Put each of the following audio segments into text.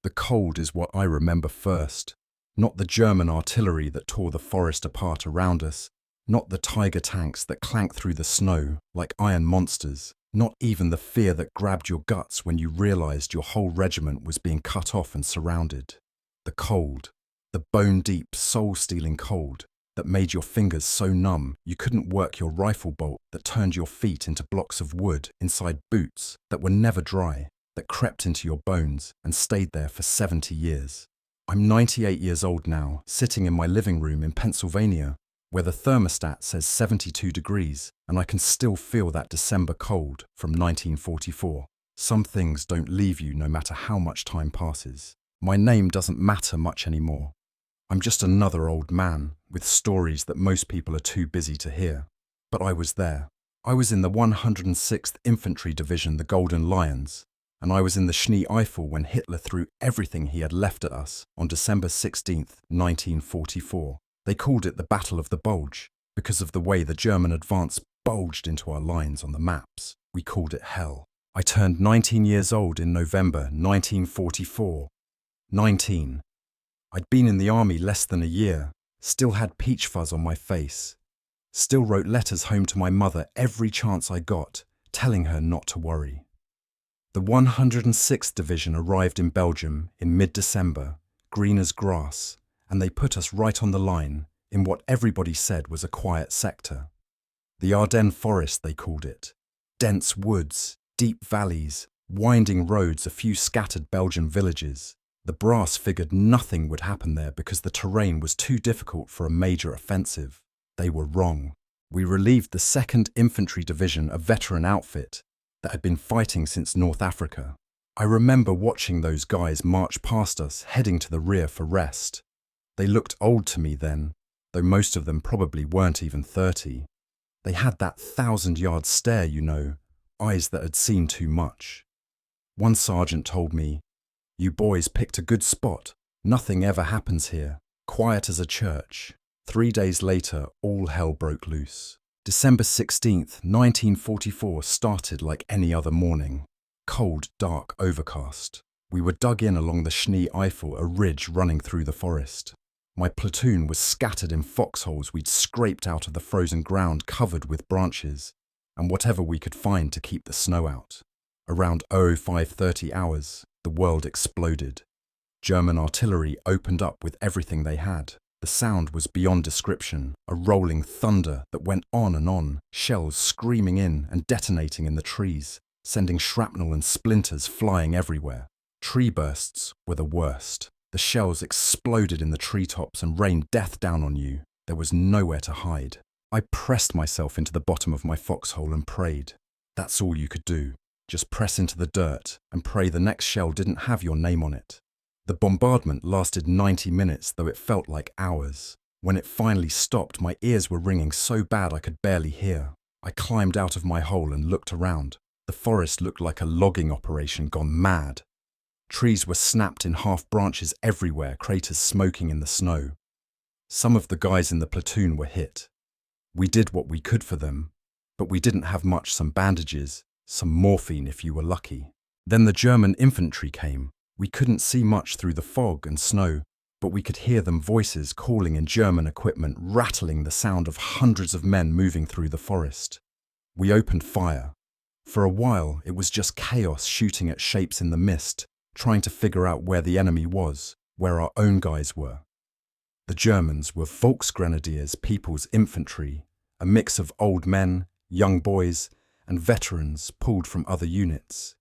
The cold is what I remember first. Not the German artillery that tore the forest apart around us, not the tiger tanks that clanked through the snow like iron monsters, not even the fear that grabbed your guts when you realized your whole regiment was being cut off and surrounded. The cold, the bone-deep, soul-stealing cold that made your fingers so numb you couldn't work your rifle bolt, that turned your feet into blocks of wood inside boots that were never dry, that crept into your bones and stayed there for 70 years. I'm 98 years old now, sitting in my living room in Pennsylvania, where the thermostat says 72 degrees, and I can still feel that December cold from 1944. Some things don't leave you no matter how much time passes. My name doesn't matter much anymore. I'm just another old man with stories that most people are too busy to hear. But I was there. I was in the 106th Infantry Division, the Golden Lions, and I was in the Schnee Eifel when Hitler threw everything he had left at us on December 16th, 1944. They called it the Battle of the Bulge because of the way the German advance bulged into our lines on the maps. We called it hell. I turned 19 years old in November 1944. 19. I'd been in the army less than a year, still had peach fuzz on my face, still wrote letters home to my mother every chance I got, telling her not to worry. The 106th Division arrived in Belgium in mid-December, green as grass, and they put us right on the line in what everybody said was a quiet sector. The Ardennes forest, they called it. Dense woods, deep valleys, winding roads, a few scattered Belgian villages. The brass figured nothing would happen there because the terrain was too difficult for a major offensive. They were wrong. We relieved the 2nd Infantry Division, a veteran outfit that had been fighting since North Africa. I remember watching those guys march past us, heading to the rear for rest. They looked old to me then, though most of them probably weren't even 30. They had that 1,000-yard stare, you know, eyes that had seen too much. One sergeant told me, "You boys picked a good spot. Nothing ever happens here. Quiet as a church." 3 days later, all hell broke loose. December 16th, 1944 started like any other morning. Cold, dark, overcast. We were dug in along the Schnee Eifel, a ridge running through the forest. My platoon was scattered in foxholes we'd scraped out of the frozen ground covered with branches, and whatever we could find to keep the snow out. Around 05:30 hours, the world exploded. German artillery opened up with everything they had. The sound was beyond description, a rolling thunder that went on and on, shells screaming in and detonating in the trees, sending shrapnel and splinters flying everywhere. Tree bursts were the worst. The shells exploded in the treetops and rained death down on you. There was nowhere to hide. I pressed myself into the bottom of my foxhole and prayed. That's all you could do. Just press into the dirt and pray the next shell didn't have your name on it. The bombardment lasted 90 minutes, though it felt like hours. When it finally stopped, my ears were ringing so bad I could barely hear. I climbed out of my hole and looked around. The forest looked like a logging operation gone mad. Trees were snapped in half branches everywhere, craters smoking in the snow. Some of the guys in the platoon were hit. We did what we could for them, but we didn't have much. Some bandages, some morphine if you were lucky. Then the German infantry came. We couldn't see much through the fog and snow, but we could hear them voices calling in German equipment, rattling the sound of hundreds of men moving through the forest. We opened fire. For a while, it was just chaos, shooting at shapes in the mist, trying to figure out where the enemy was, where our own guys were. The Germans were Volksgrenadiers, People's Infantry, a mix of old men, young boys, and veterans pulled from other units.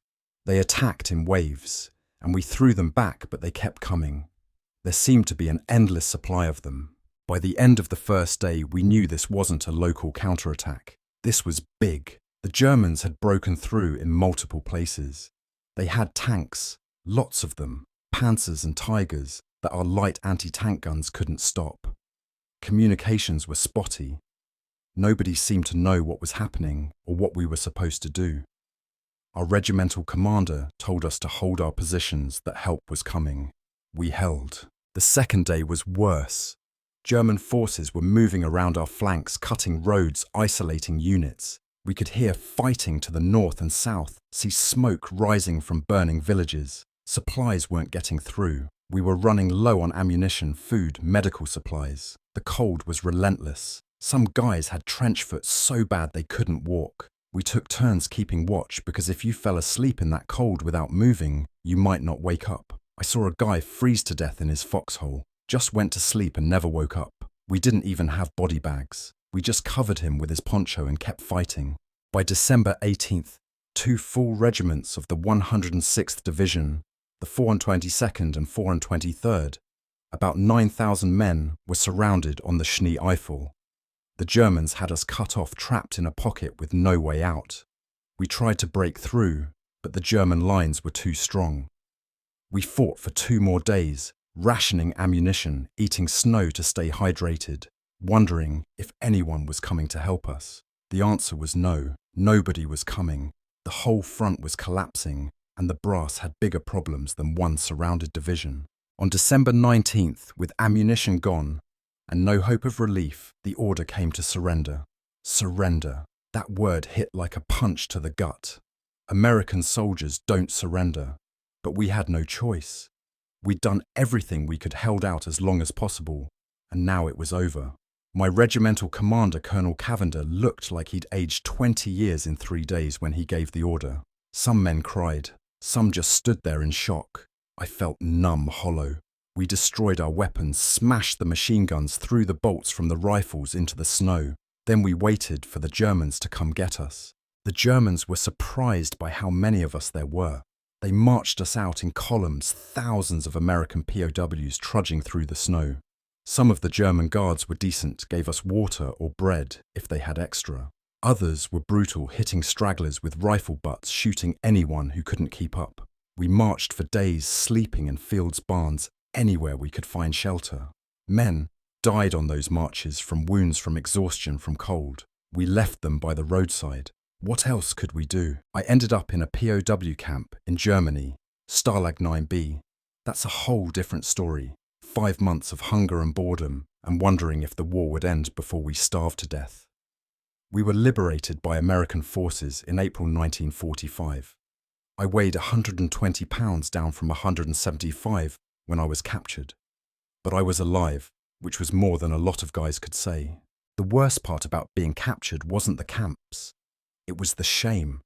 They attacked in waves, and we threw them back, but they kept coming. There seemed to be an endless supply of them. By the end of the first day, we knew this wasn't a local counterattack. This was big. The Germans had broken through in multiple places. They had tanks, lots of them, Panzers and Tigers, that our light anti-tank guns couldn't stop. Communications were spotty. Nobody seemed to know what was happening or what we were supposed to do. Our regimental commander told us to hold our positions, that help was coming. We held. The second day was worse. German forces were moving around our flanks, cutting roads, isolating units. We could hear fighting to the north and south, see smoke rising from burning villages. Supplies weren't getting through. We were running low on ammunition, food, medical supplies. The cold was relentless. Some guys had trench foot so bad they couldn't walk. We took turns keeping watch because if you fell asleep in that cold without moving, you might not wake up. I saw a guy freeze to death in his foxhole. Just went to sleep and never woke up. We didn't even have body bags. We just covered him with his poncho and kept fighting. By December 18th, 2 full regiments of the 106th Division, the 422nd and 423rd, about 9,000 men, were surrounded on the Schnee Eifel. The Germans had us cut off, trapped in a pocket with no way out. We tried to break through, but the German lines were too strong. We fought for 2 more days, rationing ammunition, eating snow to stay hydrated, wondering if anyone was coming to help us. The answer was no. Nobody was coming. The whole front was collapsing, and the brass had bigger problems than one surrounded division. On December 19th, with ammunition gone and no hope of relief, the order came to surrender. Surrender. That word hit like a punch to the gut. American soldiers don't surrender, but we had no choice. We'd done everything we could, held out as long as possible, and now it was over. My regimental commander, Colonel Cavender, looked like he'd aged 20 years in 3 days when he gave the order. Some men cried. Some just stood there in shock. I felt numb, hollow. We destroyed our weapons, smashed the machine guns, threw the bolts from the rifles into the snow. Then we waited for the Germans to come get us. The Germans were surprised by how many of us there were. They marched us out in columns, thousands of American POWs trudging through the snow. Some of the German guards were decent, gave us water or bread if they had extra. Others were brutal, hitting stragglers with rifle butts, shooting anyone who couldn't keep up. We marched for days, sleeping in fields, barns, anywhere we could find shelter. Men died on those marches from wounds, from exhaustion, from cold. We left them by the roadside. What else could we do? I ended up in a POW camp in Germany, Stalag 9B. That's a whole different story. 5 months of hunger and boredom, and wondering if the war would end before we starved to death. We were liberated by American forces in April 1945. I weighed 120 pounds, down from 175 when I was captured. But I was alive, which was more than a lot of guys could say. The worst part about being captured wasn't the camps. It was the shame.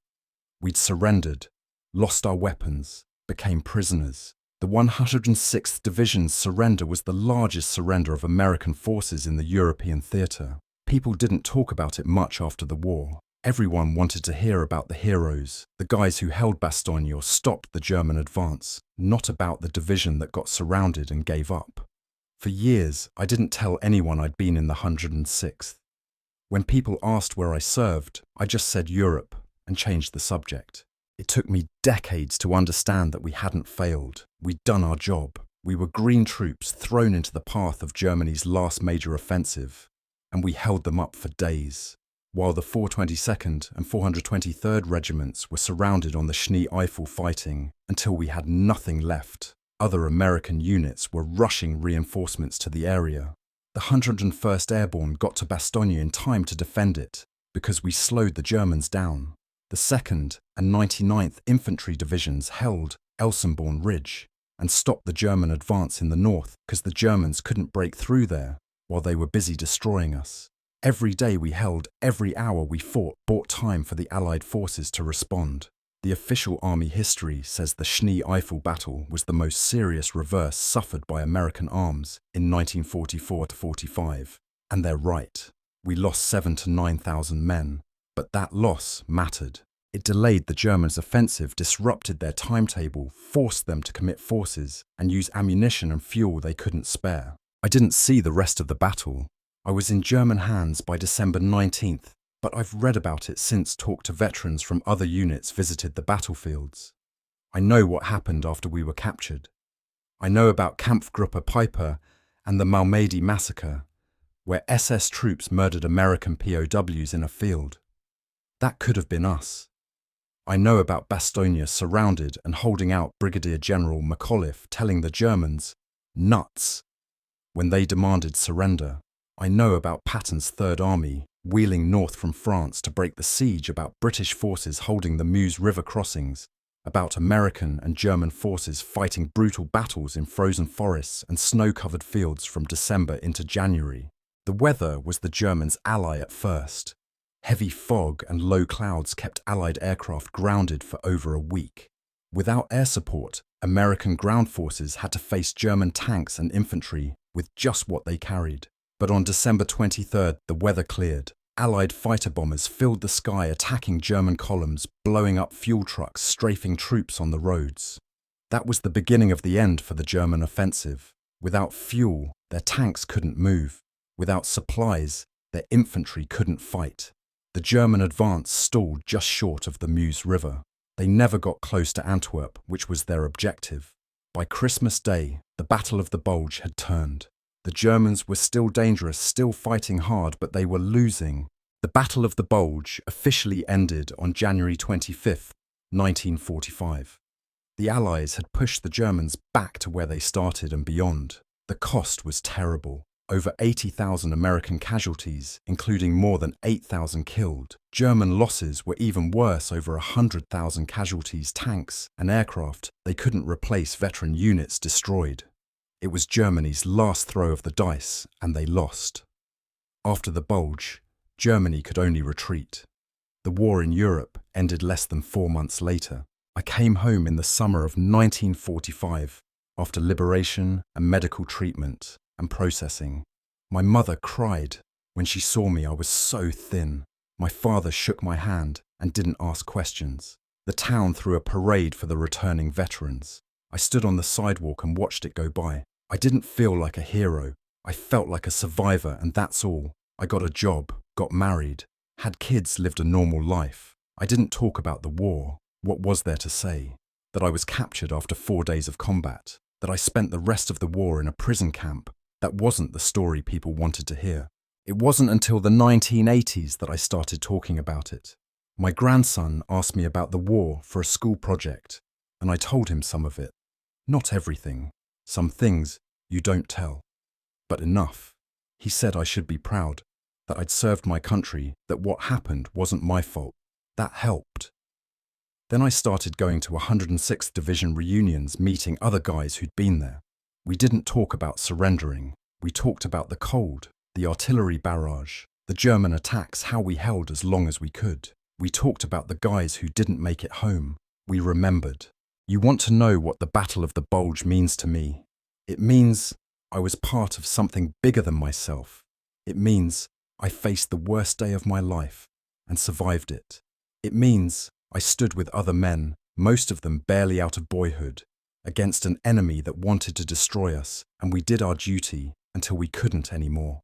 We'd surrendered, lost our weapons, became prisoners. The 106th Division's surrender was the largest surrender of American forces in the European theatre. People didn't talk about it much after the war. Everyone wanted to hear about the heroes, the guys who held Bastogne or stopped the German advance, not about the division that got surrounded and gave up. For years, I didn't tell anyone I'd been in the 106th. When people asked where I served, I just said Europe and changed the subject. It took me decades to understand that we hadn't failed. We'd done our job. We were green troops thrown into the path of Germany's last major offensive, and we held them up for days. While the 422nd and 423rd regiments were surrounded on the Schnee Eifel fighting until we had nothing left, other American units were rushing reinforcements to the area. The 101st Airborne got to Bastogne in time to defend it because we slowed the Germans down. The 2nd and 99th Infantry Divisions held Elsenborn Ridge and stopped the German advance in the north because the Germans couldn't break through there while they were busy destroying us. Every day we held, every hour we fought, bought time for the Allied forces to respond. The official army history says the Schnee Eifel battle was the most serious reverse suffered by American arms in 1944-45. And they're right. We lost 7,000 to 9,000 men. But that loss mattered. It delayed the Germans' offensive, disrupted their timetable, forced them to commit forces and use ammunition and fuel they couldn't spare. I didn't see the rest of the battle. I was in German hands by December 19th, but I've read about it since, talked to veterans from other units, visited the battlefields. I know what happened after we were captured. I know about Kampfgruppe Piper and the Malmedy massacre, where SS troops murdered American POWs in a field. That could have been us. I know about Bastogne surrounded and holding out Brigadier General McAuliffe telling the Germans, "nuts," when they demanded surrender. I know about Patton's Third Army wheeling north from France to break the siege, about British forces holding the Meuse River crossings about American and German forces fighting brutal battles in frozen forests and snow-covered fields from December into January. The weather was the Germans' ally at first. Heavy fog and low clouds kept Allied aircraft grounded for over a week. Without air support, American ground forces had to face German tanks and infantry with just what they carried. But on December 23rd, the weather cleared. Allied fighter bombers filled the sky attacking German columns, blowing up fuel trucks, strafing troops on the roads. That was the beginning of the end for the German offensive. Without fuel, their tanks couldn't move. Without supplies, their infantry couldn't fight. The German advance stalled just short of the Meuse River. They never got close to Antwerp, which was their objective. By Christmas Day, the Battle of the Bulge had turned. The Germans were still dangerous, still fighting hard, but they were losing. The Battle of the Bulge officially ended on January 25, 1945. The Allies had pushed the Germans back to where they started and beyond. The cost was terrible. Over 80,000 American casualties, including more than 8,000 killed. German losses were even worse, over 100,000 casualties, tanks and aircraft they couldn't replace, veteran units destroyed. It was Germany's last throw of the dice, and they lost. After the Bulge, Germany could only retreat. The war in Europe ended less than 4 months later. I came home in the summer of 1945, after liberation and medical treatment and processing. My mother cried. When she saw me, I was so thin. My father shook my hand and didn't ask questions. The town threw a parade for the returning veterans. I stood on the sidewalk and watched it go by. I didn't feel like a hero. I felt like a survivor, and that's all. I got a job, got married, had kids, lived a normal life. I didn't talk about the war. What was there to say? That I was captured after 4 days of combat, that I spent the rest of the war in a prison camp. That wasn't the story people wanted to hear. It wasn't until the 1980s that I started talking about it. My grandson asked me about the war for a school project, and I told him some of it. Not everything. Some things you don't tell. But enough. He said I should be proud, that I'd served my country, that what happened wasn't my fault. That helped. Then I started going to 106th Division reunions, meeting other guys who'd been there. We didn't talk about surrendering. We talked about the cold, the artillery barrage, the German attacks, how we held as long as we could. We talked about the guys who didn't make it home. We remembered. You want to know what the Battle of the Bulge means to me? It means I was part of something bigger than myself. It means I faced the worst day of my life and survived it. It means I stood with other men, most of them barely out of boyhood, against an enemy that wanted to destroy us, and we did our duty until we couldn't anymore.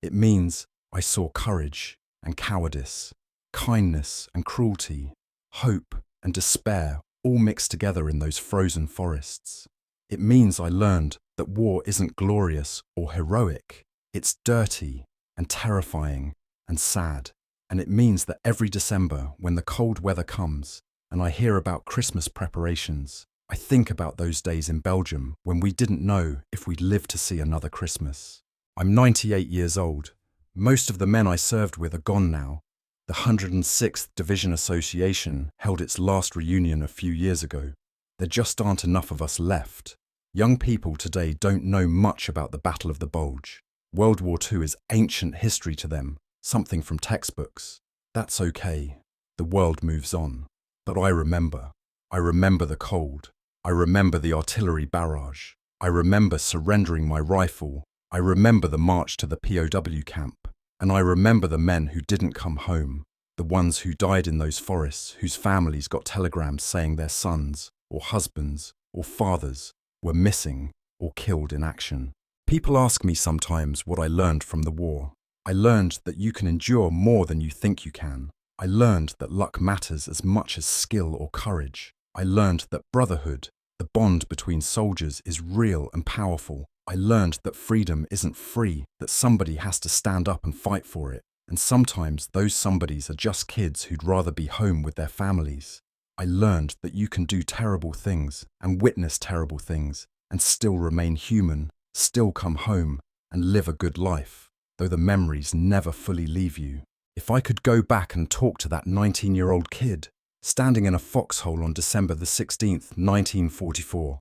It means I saw courage and cowardice, kindness and cruelty, hope and despair all mixed together in those frozen forests. It means I learned that war isn't glorious or heroic. It's dirty and terrifying and sad. And it means that every December, when the cold weather comes and I hear about Christmas preparations, I think about those days in Belgium when we didn't know if we'd live to see another Christmas. I'm 98 years old. Most of the men I served with are gone now. The 106th Division Association held its last reunion a few years ago. There just aren't enough of us left. Young people today don't know much about the Battle of the Bulge. World War II is ancient history to them, something from textbooks. That's okay. The world moves on. But I remember. I remember the cold. I remember the artillery barrage. I remember surrendering my rifle. I remember the march to the POW camp. And I remember the men who didn't come home, the ones who died in those forests, whose families got telegrams saying their sons or husbands or fathers were missing or killed in action. People ask me sometimes what I learned from the war. I learned that you can endure more than you think you can. I learned that luck matters as much as skill or courage. I learned that brotherhood, the bond between soldiers, is real and powerful. I learned that freedom isn't free, that somebody has to stand up and fight for it. And sometimes those somebodies are just kids who'd rather be home with their families. I learned that you can do terrible things and witness terrible things and still remain human, still come home and live a good life, though the memories never fully leave you. If I could go back and talk to that 19-year-old kid, standing in a foxhole on December the 16th, 1944.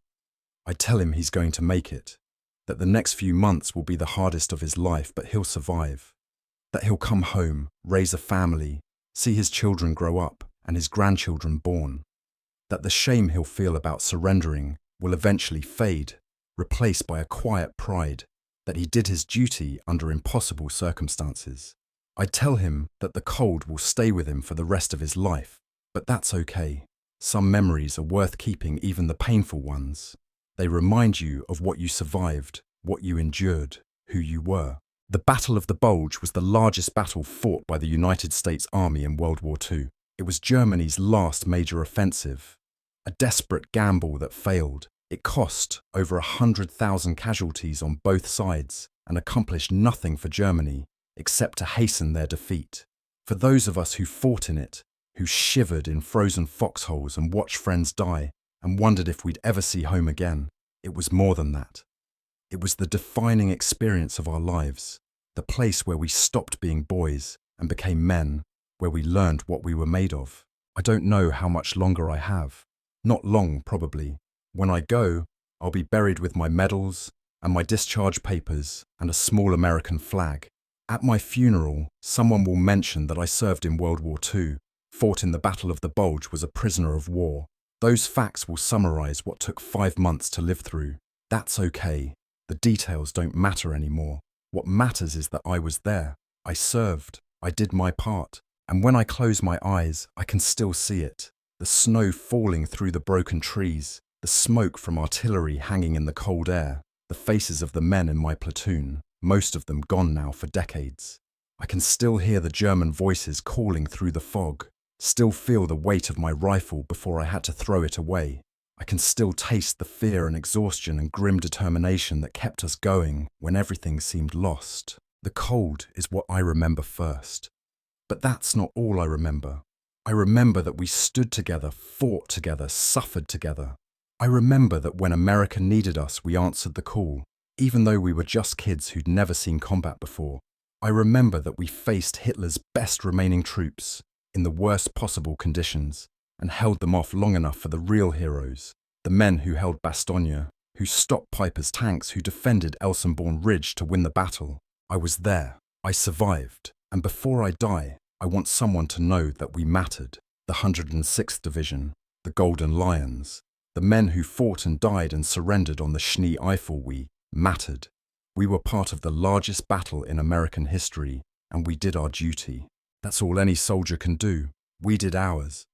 I tell him he's going to make it, that the next few months will be the hardest of his life, but he'll survive, that he'll come home, raise a family, see his children grow up and his grandchildren born, that the shame he'll feel about surrendering will eventually fade, replaced by a quiet pride that he did his duty under impossible circumstances. I tell him that the cold will stay with him for the rest of his life, but that's okay. Some memories are worth keeping, even the painful ones. They remind you of what you survived, what you endured, who you were. The Battle of the Bulge was the largest battle fought by the United States Army in World War II. It was Germany's last major offensive, a desperate gamble that failed. It cost over 100,000 casualties on both sides and accomplished nothing for Germany except to hasten their defeat. For those of us who fought in it, who shivered in frozen foxholes and watched friends die and wondered if we'd ever see home again, it was more than that. It was the defining experience of our lives, the place where we stopped being boys and became men, where we learned what we were made of. I don't know how much longer I have. Not long, probably. When I go, I'll be buried with my medals and my discharge papers and a small American flag. At my funeral, someone will mention that I served in World War II, fought in the Battle of the Bulge, was a prisoner of war. Those facts will summarize what took 5 months to live through. That's okay. The details don't matter anymore. What matters is that I was there. I served. I did my part. And when I close my eyes, I can still see it. The snow falling through the broken trees, the smoke from artillery hanging in the cold air, the faces of the men in my platoon, most of them gone now for decades. I can still hear the German voices calling through the fog, still feel the weight of my rifle before I had to throw it away. I can still taste the fear and exhaustion and grim determination that kept us going when everything seemed lost. The cold is what I remember first. But that's not all I remember. I remember that we stood together, fought together, suffered together. I remember that when America needed us, we answered the call, even though we were just kids who'd never seen combat before. I remember that we faced Hitler's best remaining troops in the worst possible conditions and held them off long enough for the real heroes, the men who held Bastogne, who stopped Piper's tanks, who defended Elsenborn Ridge to win the battle. I was there. I survived. And before I die, I want someone to know that we mattered. The 106th Division, the Golden Lions, the men who fought and died and surrendered on the Schnee Eifel, we mattered. We were part of the largest battle in American history, and we did our duty. That's all any soldier can do. We did ours.